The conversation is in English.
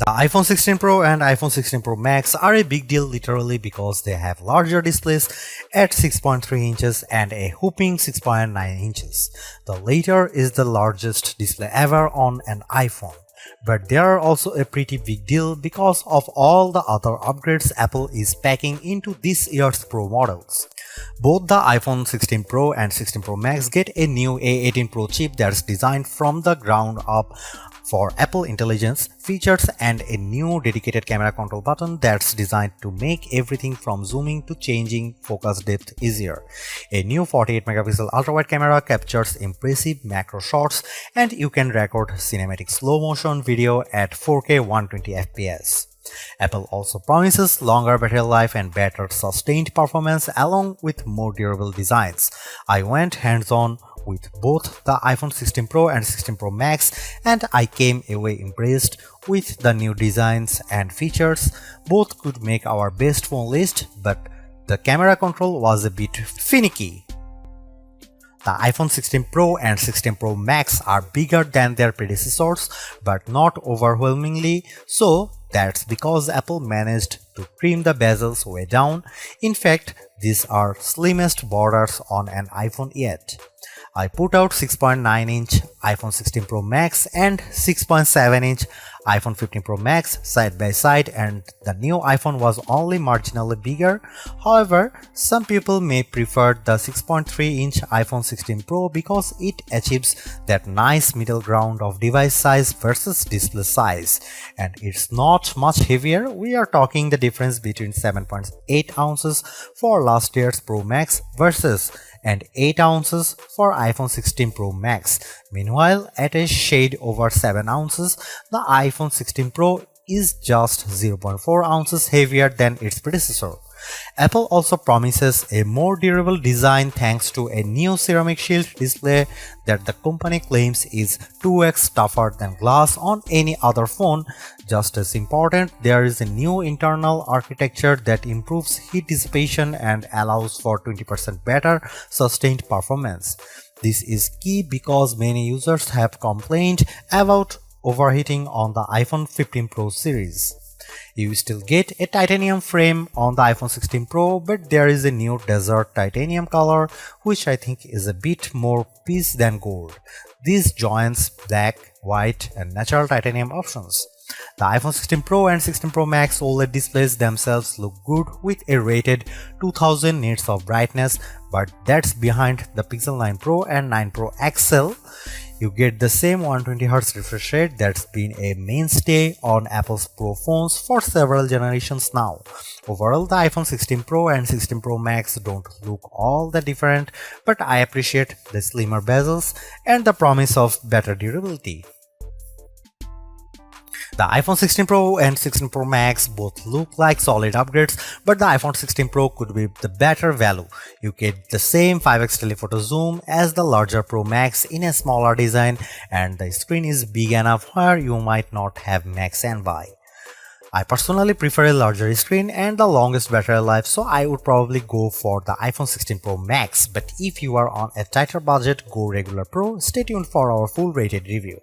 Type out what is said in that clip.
The iPhone 16 Pro and iPhone 16 Pro Max are a big deal literally because they have larger displays at 6.3 inches and a whopping 6.9 inches. The latter is the largest display ever on an iPhone. But they are also a pretty big deal because of all the other upgrades Apple is packing into this year's Pro models. Both the iPhone 16 Pro and 16 Pro Max get a new A18 Pro chip that's designed from the ground up for Apple Intelligence features and a new dedicated camera control button that's designed to make everything from zooming to changing focus depth easier. A new 48 megapixel ultra-wide camera captures impressive macro shots and you can record cinematic slow motion video at 4K 120 fps. Apple also promises longer battery life and better sustained performance along with more durable designs. I went hands-on with both the iPhone 16 Pro and 16 Pro Max and I came away impressed with the new designs and features. Both could make our best phone list, but the camera control was a bit finicky. The iPhone 16 Pro and 16 Pro Max are bigger than their predecessors, but not overwhelmingly so. That's because Apple managed to trim the bezels way down. In fact, these are slimmest borders on an iPhone yet. I put out 6.9-inch iPhone 16 Pro Max and 6.7-inch iPhone 15 Pro Max side by side and the new iPhone was only marginally bigger. However, some people may prefer the 6.3-inch iPhone 16 Pro because it achieves that nice middle ground of device size versus display size. And it's not much heavier. We are talking the difference between 7.8 ounces for last year's Pro Max versus and 8 ounces for iPhone 16 Pro Max. Meanwhile, at a shade over 7 ounces, the iPhone 16 Pro is just 0.4 ounces heavier than its predecessor. Apple also promises a more durable design thanks to a new ceramic shield display that the company claims is 2x tougher than glass on any other phone. Just as important, there is a new internal architecture that improves heat dissipation and allows for 20% better sustained performance. This is key because many users have complained about overheating on the iPhone 15 Pro series. You still get a titanium frame on the iPhone 16 Pro, but there is a new desert titanium color which I think is a bit more peace than gold. This joins black, white and natural titanium options. The iPhone 16 Pro and 16 Pro Max OLED displays themselves look good with a rated 2000 nits of brightness, but that's behind the Pixel 9 Pro and 9 Pro XL. You get the same 120Hz refresh rate that's been a mainstay on Apple's Pro phones for several generations now. Overall, the iPhone 16 Pro and 16 Pro Max don't look all that different, but I appreciate the slimmer bezels and the promise of better durability. The iPhone 16 Pro and 16 Pro Max both look like solid upgrades, but the iPhone 16 Pro could be the better value. You get the same 5x telephoto zoom as the larger Pro Max in a smaller design, and the screen is big enough where you might not have Max envy. I personally prefer a larger screen and the longest battery life, so I would probably go for the iPhone 16 Pro Max, but if you are on a tighter budget, go regular Pro. Stay tuned for our full rated review.